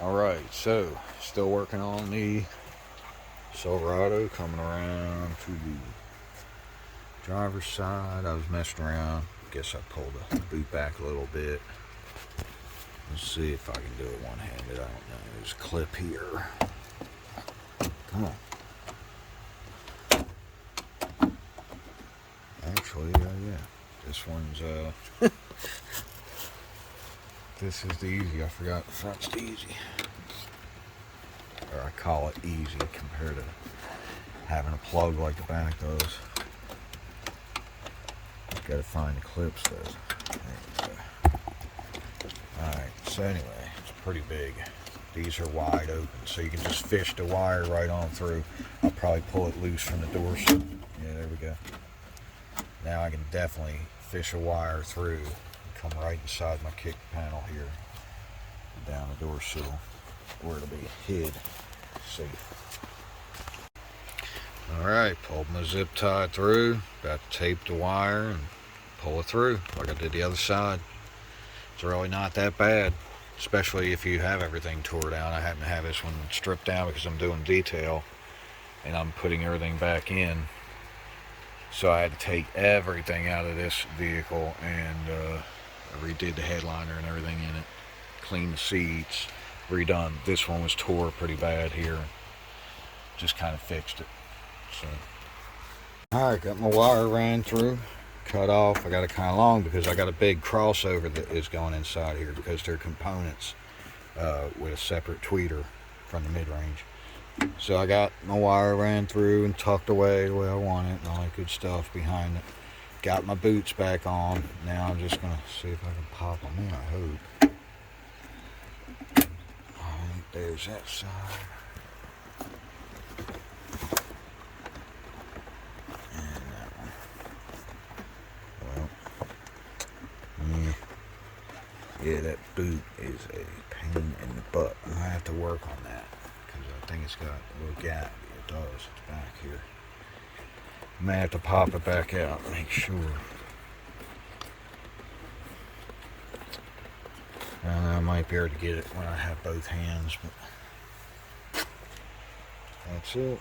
Alright, so still working on the Silverado, coming around to the driver's side. I was messing around. Guess I pulled the boot back a little bit. Let's see if I can do it one-handed. I don't know. There's a clip here. Come on. Actually, yeah. This one's, this is the easy. I forgot the front's the easy. Or I call it easy compared to having a plug like the back does. Gotta find the clips though. There we go. Alright, so anyway, it's pretty big. These are wide open, so you can just fish the wire right on through. I'll probably pull it loose from the door. Yeah, there we go. Now I can definitely fish a wire through and come right inside my kick panel here, down the door sill, where it'll be hid safe. Alright, pulled my zip tie through, about to tape the wire and pull it through like I did the other side. It's really not that bad, especially if you have everything tore down. I happen to have this one stripped down because I'm doing detail and I'm putting everything back in. So I had to take everything out of this vehicle and I redid the headliner and everything in it, cleaned the seats, redone. This one was tore pretty bad here. Just kind of fixed it. So, alright, got my wire ran through, cut off. I got it kind of long because I got a big crossover that is going inside here because they're components with a separate tweeter from the mid-range. So I got my wire ran through and tucked away the way I want it and all that good stuff behind it. Got my boots back on. Now I'm just going to see if I can pop them in, I hope. Alright, there's that side. And that one. Well, yeah, that boot is a pain in the butt. I'm going to have to work on that. I think it's got a little gap. It does. It's back here. I may have to pop it back out and make sure. I might be able to get it when I have both hands, but that's it.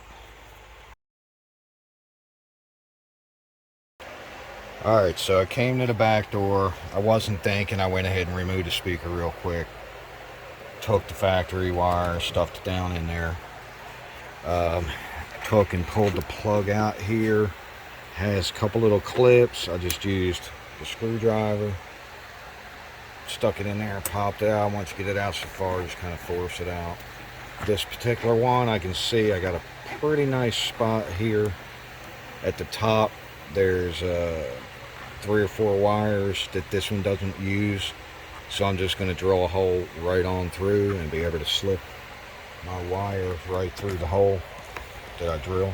Alright, so I came to the back door. I wasn't thinking. I went ahead and removed the speaker real quick. Took the factory wire, stuffed it down in there. Took and pulled the plug out here. Has a couple little clips. I just used the screwdriver, stuck it in there, popped it out. Once you get it out so far, just kind of force it out. This particular one, I can see I got a pretty nice spot here at the top. There's 3 or 4 wires that this one doesn't use. So I'm just going to drill a hole right on through and be able to slip my wire right through the hole that I drill.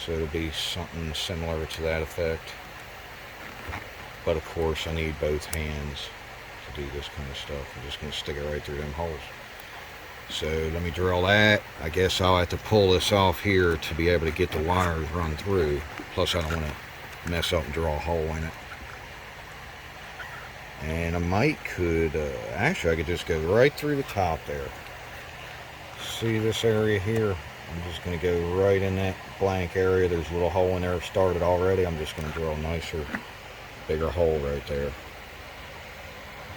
So it'll be something similar to that effect. But of course I need both hands to do this kind of stuff. I'm just going to stick it right through them holes. So let me drill that. I guess I'll have to pull this off here to be able to get the wires run through. Plus I don't want to mess up and drill a hole in it. And I actually I could just go right through the top there. See this area here? I'm just going to go right in that blank area. There's a little hole in there started already. I'm just going to drill a nicer, bigger hole right there.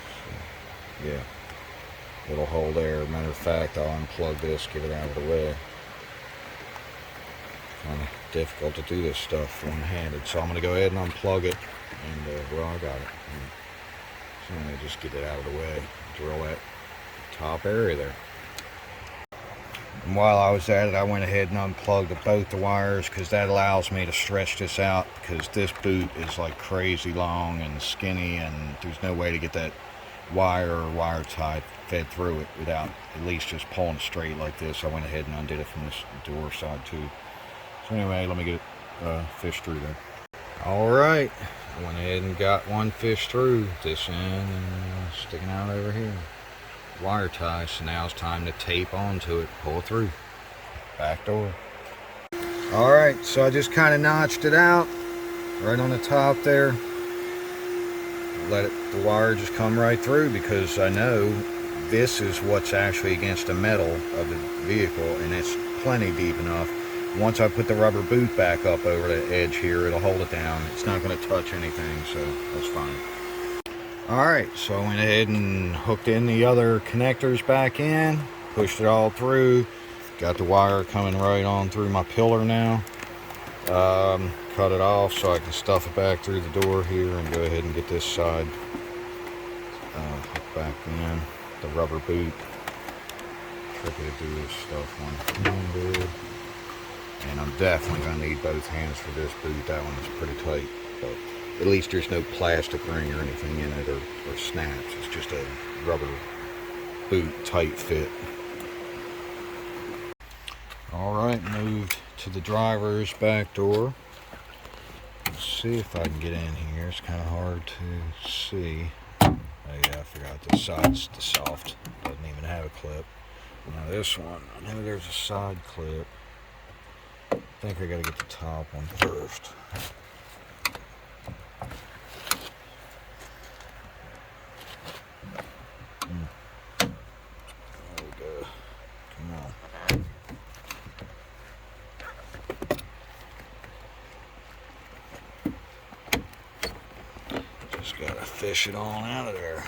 So, yeah, little hole there. Matter of fact, I'll unplug this, get it out of the way. Kind of difficult to do this stuff one-handed. So I'm going to go ahead and unplug it. And, well, I got it. So I'm going to just get it out of the way, drill that top area there. And while I was at it, I went ahead and unplugged both the wires because that allows me to stretch this out because this boot is like crazy long and skinny and there's no way to get that wire or wire tie fed through it without at least just pulling straight like this. I went ahead and undid it from this door side too. So anyway, let me get it fished through there. Alright, I went ahead and got one fish through this end and sticking out over here. Wire tie, so now it's time to tape onto it, pull it through. Back door. Alright, so I just kind of notched it out right on the top there. Let the wire just come right through because I know this is what's actually against the metal of the vehicle, and it's plenty deep enough. Once I put the rubber boot back up over the edge here, it'll hold it down. It's not going to touch anything, so that's fine. Alright, so I went ahead and hooked in the other connectors back in, pushed it all through, got the wire coming right on through my pillar now. Cut it off so I can stuff it back through the door here and go ahead and get this side hooked back in. The rubber boot. Tricky to do this stuff one good. And I'm definitely going to need both hands for this boot. That one is pretty tight, but at least there's no plastic ring or anything in it or snaps. It's just a rubber boot tight fit. Alright, moved to the driver's back door. Let's see if I can get in here. It's kind of hard to see. Oh yeah, I forgot this side's the soft. Doesn't even have a clip. Now this one, I know there's a side clip. I think I gotta get the top one first. There we go. Come on. Just gotta fish it on out of there.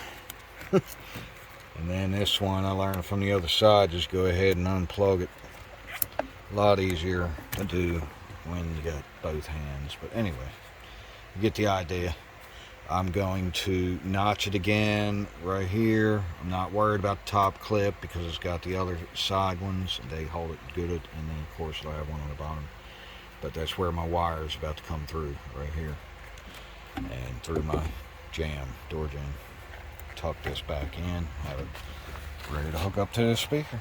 And then this one I learned from the other side, just go ahead and unplug it. A lot easier to do when you got both hands. But anyway, you get the idea. I'm going to notch it again right here. I'm not worried about the top clip because it's got the other side ones and they hold it good. And then of course I have one on the bottom. But that's where my wire is about to come through, right here. And through my door jamb. Tuck this back in, have it ready to hook up to the speaker.